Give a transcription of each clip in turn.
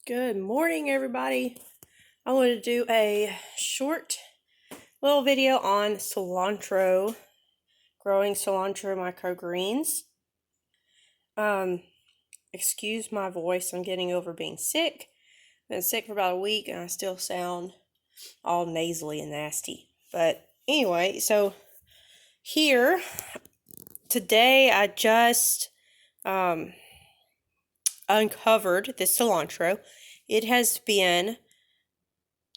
Good morning, everybody. I want to do a short little video on cilantro, growing cilantro microgreens. Excuse my voice, I'm getting over being sick. I've been sick for about a week and I still sound all nasally and nasty. But anyway, so here, today I just uncovered this cilantro. It has been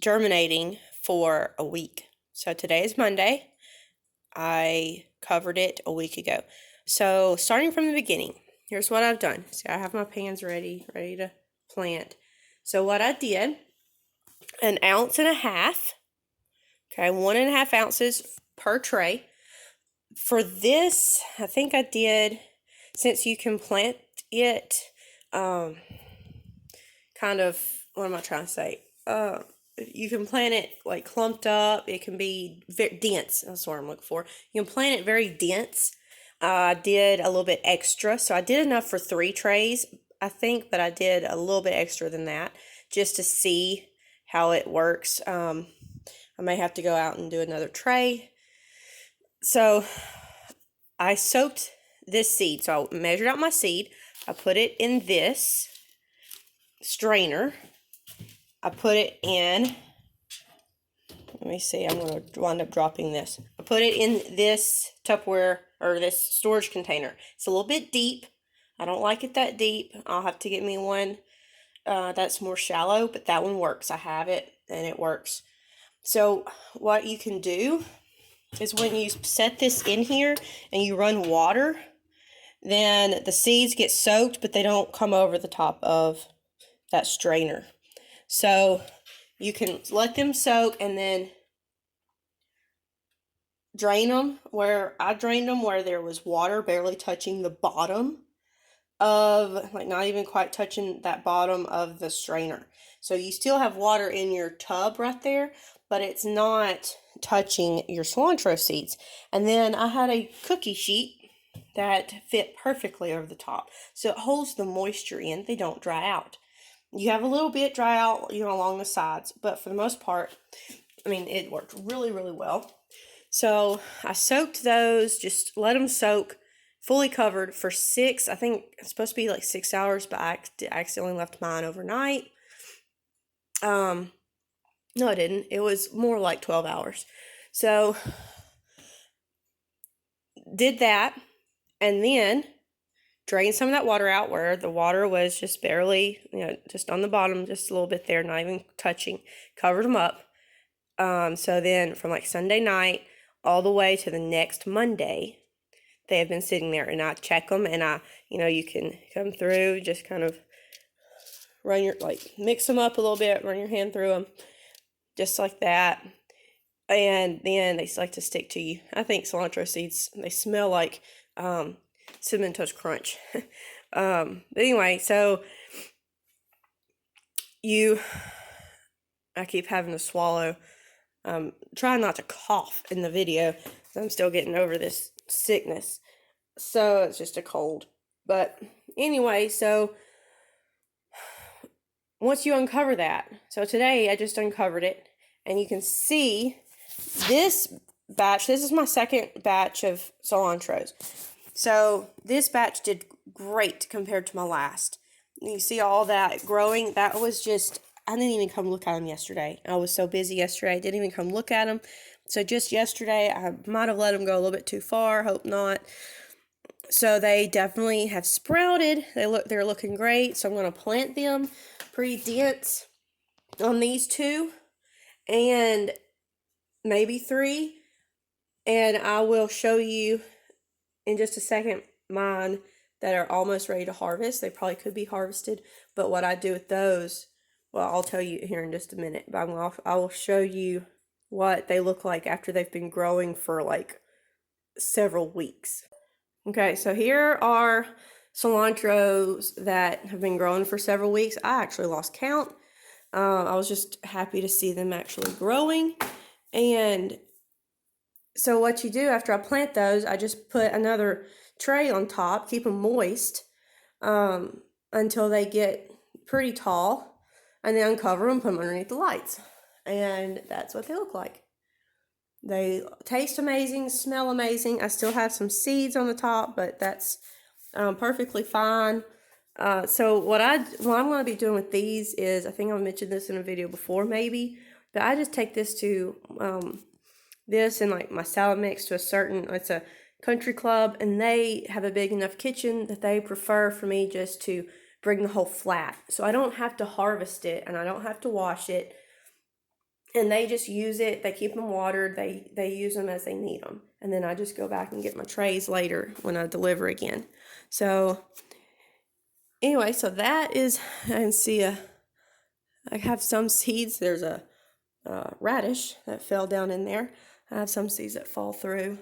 germinating for a week. So today is Monday. I covered it a week ago. So starting from the beginning, here's what I've done. See, I have my pans ready to plant. So what I did, 1.5 ounces, okay, 1.5 ounces per tray. For this, I think I did, since you can plant it, kind of, what am I trying to say? You can plant it like clumped up. It can be very dense. That's what I'm looking for. You can plant it very dense. I did a little bit extra. So I did enough for 3 trays, I think, but I did a little bit extra than that just to see how it works. I may have to go out and do another tray. So I soaked this seed. So I measured out my seed. I put it in this strainer. I put it in, let me see, I'm going to wind up dropping this. I put it in this Tupperware, or this storage container. It's a little bit deep. I don't like it that deep. I'll have to get me one that's more shallow, but that one works. I have it, and it works. So what you can do is when you set this in here and you run water, then the seeds get soaked, but they don't come over the top of that strainer. So you can let them soak and then drain them where I drained them where there was water barely touching the bottom of, like, not even quite touching that bottom of the strainer. So you still have water in your tub right there, but it's not touching your cilantro seeds. And then I had a cookie sheet that fit perfectly over the top. So it holds the moisture in. They don't dry out. You have a little bit dry out, along the sides, but for the most part, I mean, it worked really, really well. So I soaked those, just let them soak, fully covered for 6, I think it's supposed to be like 6 hours, but I accidentally left mine overnight. No, I didn't. It was more like 12 hours. So did that, and then drained some of that water out where the water was just barely, just on the bottom, just a little bit there, not even touching. Covered them up. So then from like Sunday night all the way to the next Monday, they have been sitting there, and I check them, and you can come through, just kind of mix them up a little bit, run your hand through them, just like that. And then they like to stick to you. I think cilantro seeds, they smell like Cinnamon Toast Crunch. But anyway, so I keep having to swallow. Try not to cough in the video. I'm still getting over this sickness. So it's just a cold. But anyway, so once you uncover that, so today I just uncovered it, and you can see this batch. This is my second batch of cilantros. So this batch did great compared to my last. You see all that growing. That was just, I didn't even come look at them yesterday. I was so busy yesterday, I didn't even come look at them. So just yesterday, I might have let them go a little bit too far. Hope not. So they definitely have sprouted. They're looking great. So I'm going to plant them pretty dense on these 2 and maybe 3. And I will show you in just a second mine that are almost ready to harvest. They probably could be harvested, but what I do with those, well, I'll tell you here in just a minute. But I will show you what they look like after they've been growing for like several weeks. Okay, so here are cilantros that have been growing for several weeks. I actually lost count. I was just happy to see them actually growing. And so what you do after I plant those, I just put another tray on top, keep them moist until they get pretty tall. and then uncover them, put them underneath the lights. And that's what they look like. They taste amazing, smell amazing. I still have some seeds on the top, but that's perfectly fine. So what I'm going to be doing with these is, I think I've mentioned this in a video before maybe, but I just take this to this and like my salad mix to it's a country club, and they have a big enough kitchen that they prefer for me just to bring the whole flat. So I don't have to harvest it and I don't have to wash it. And they just use it. They keep them watered. They use them as they need them. And then I just go back and get my trays later when I deliver again. So anyway, so that is, I can see I have some seeds. There's a radish that fell down in there. I have some seeds that fall through.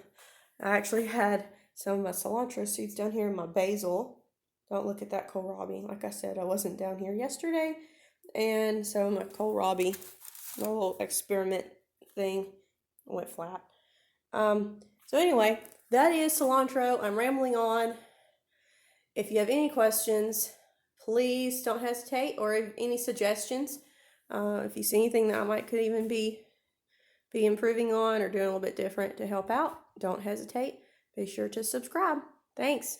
I actually had some of my cilantro seeds down here in my basil. Don't look at that kohlrabi. Like I said, I wasn't down here yesterday. And so my kohlrabi, my little experiment thing, went flat. So anyway, that is cilantro. I'm rambling on. If you have any questions, please don't hesitate, or any suggestions. If you see anything that I could even be improving on or doing a little bit different to help out, don't hesitate. Be sure to subscribe. Thanks.